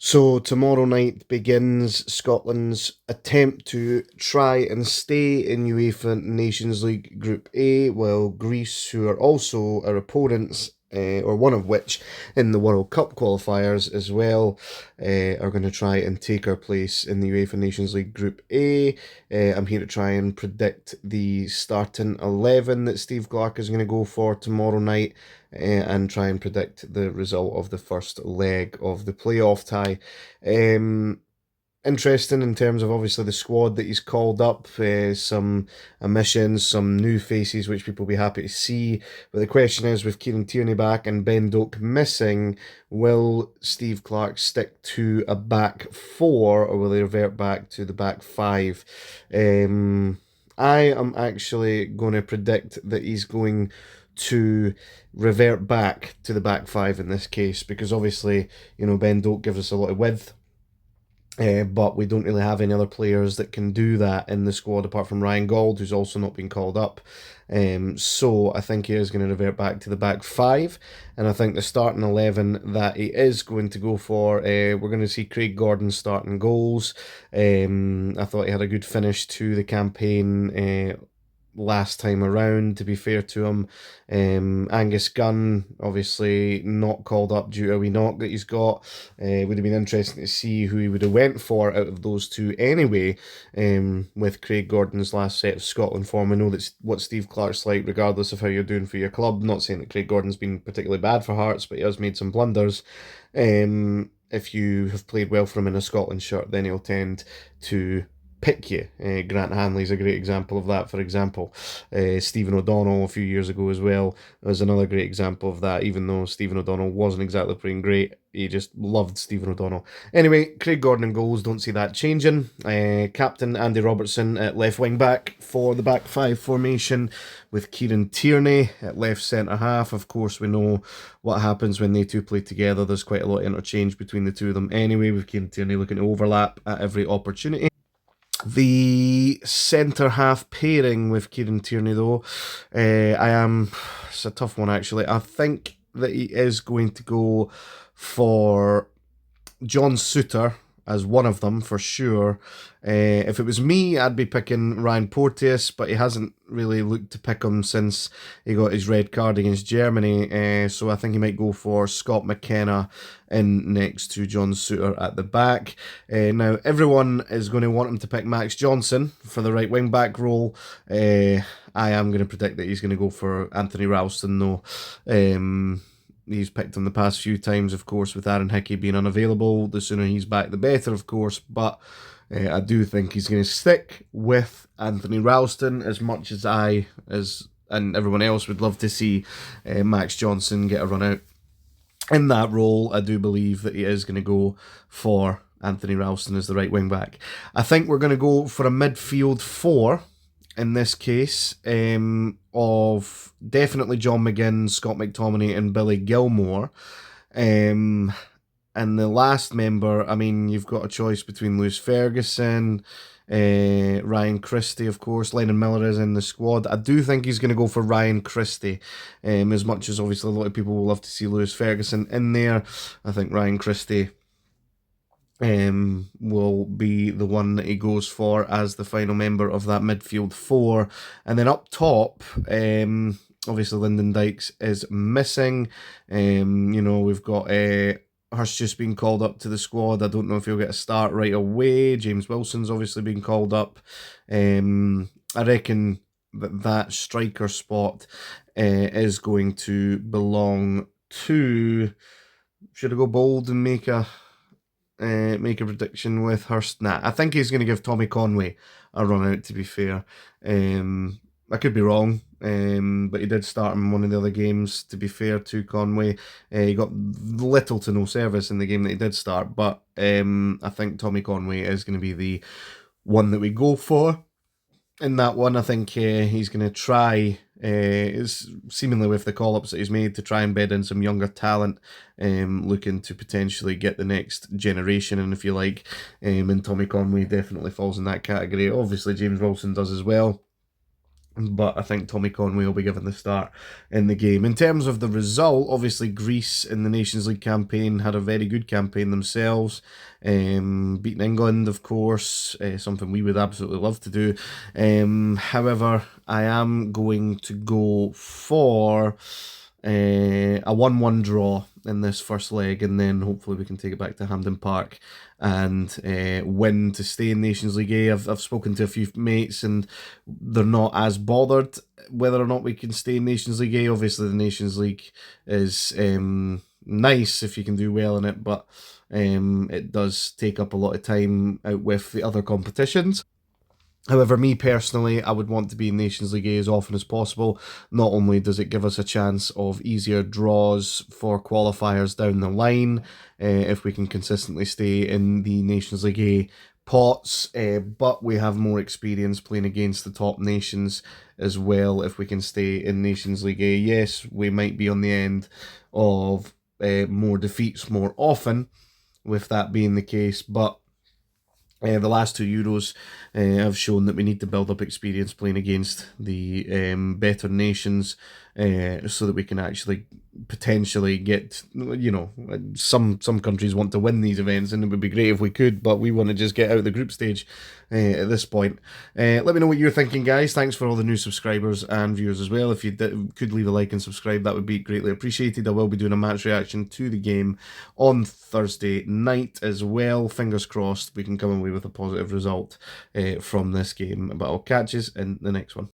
So tomorrow night begins Scotland's attempt to try and stay in UEFA Nations League Group A, while Greece, who are also our opponents, or one of which in the World Cup qualifiers as well, are going to try and take our place in the UEFA Nations League Group A. I'm here to try and predict the starting 11 that Steve Clarke is going to go for tomorrow night, and try and predict the result of the first leg of the playoff tie. Um, Interesting in terms of obviously the squad that he's called up, some omissions, some new faces which people will be happy to see. But the question is, with Kieran Tierney back and Ben Doak missing, will Steve Clarke stick to a back four, or will he revert back to the back five? I am actually going to predict that he's going to revert back to the back five in this case, because obviously, Ben Doak gives us a lot of width. But we don't really have any other players that can do that in the squad apart from Ryan Gauld, who's also not been called up. So I think he is going to revert back to the back five, and I think the starting 11 that he is going to go for, we're going to see Craig Gordon starting goals. I thought he had a good finish to the campaign last time around, to be fair to him. Angus Gunn, obviously not called up due to a wee knock that he's got. Would have been interesting to see who he would have went for out of those two anyway, with Craig Gordon's last set of Scotland form. I know that's what Steve Clarke's like, regardless of how you're doing for your club. Not saying that Craig Gordon's been particularly bad for Hearts, but he has made some blunders. If you have played well for him in a Scotland shirt, then he'll tend to pick you. Grant Hanley's a great example of that, for example. Stephen O'Donnell a few years ago as well was another great example of that, even though Stephen O'Donnell wasn't exactly playing great. He just loved Stephen O'Donnell. Anyway, Craig Gordon in goals, don't see that changing. Captain Andy Robertson at left wing back for the back five formation, with Kieran Tierney at left centre half. Of course, we know what happens when they two play together. There's quite a lot of interchange between the two of them anyway, with Kieran Tierney looking to overlap at every opportunity. The centre half pairing with Kieran Tierney, though, it's a tough one actually. I think that he is going to go for John Souttar as one of them for sure. If it was me, I'd be picking Ryan Porteous, but he hasn't really looked to pick him since he got his red card against Germany. So I think he might go for Scott McKenna in next to John Souttar at the back. Now, everyone is going to want him to pick Max Johnson for the right wing back role. I am going to predict that he's going to go for Anthony Ralston, though. He's picked him the past few times, of course, with Aaron Hickey being unavailable. The sooner he's back, the better, of course. But I do think he's going to stick with Anthony Ralston, as much as and everyone else would love to see Max Johnson get a run out in that role. I do believe that he is going to go for Anthony Ralston as the right wing back. I think we're going to go for a midfield four in this case, of definitely John McGinn, Scott McTominay, and Billy Gilmore. And the last member, I mean, you've got a choice between Lewis Ferguson, Ryan Christie, of course. Lennon Miller is in the squad. I do think he's going to go for Ryan Christie, as much as obviously a lot of people will love to see Lewis Ferguson in there. I think Ryan Christie will be the one that he goes for as the final member of that midfield four. And then up top, obviously Lyndon Dykes is missing. We've got Hurst just being called up to the squad. I don't know if he'll get a start right away. James Wilson's obviously been called up. I reckon that striker spot is going to belong to... Should I go bold and make a prediction with Hurst? Nah, I think he's going to give Tommy Conway a run out, to be fair. I could be wrong, but he did start in one of the other games, to be fair to Conway. He got little to no service in the game that he did start, but I think Tommy Conway is going to be the one that we go for. In that one, I think he's going to try, is seemingly with the call-ups that he's made, to try and bed in some younger talent, looking to potentially get the next generation in, if you like. And Tommy Conway definitely falls in that category. Obviously, James Wilson does as well. but I think Tommy Conway will be given the start in the game. In terms of the result, obviously Greece in the Nations League campaign had a very good campaign themselves, beating England, of course, something we would absolutely love to do. However, I am going to go for a 1-1 draw in this first leg, and then hopefully we can take it back to Hampden Park and win to stay in Nations League A. I've spoken to a few mates, and they're not as bothered whether or not we can stay in Nations League A. Obviously, the Nations League is nice if you can do well in it, but it does take up a lot of time out with the other competitions. However, me personally, I would want to be in Nations League A as often as possible. Not only does it give us a chance of easier draws for qualifiers down the line, if we can consistently stay in the Nations League A pots, but we have more experience playing against the top nations as well if we can stay in Nations League A. Yes, we might be on the end of more defeats more often, with that being the case, but the last two Euros have shown that we need to build up experience playing against the better nations, so that we can actually potentially get, some countries want to win these events, and it would be great if we could, but we want to just get out of the group stage at this point. Let me know what you're thinking, guys. Thanks for all the new subscribers and viewers as well. If you could leave a like and subscribe, that would be greatly appreciated. I will be doing a match reaction to the game on Thursday night as well. Fingers crossed we can come away with a positive result from this game, but I'll catch you in the next one.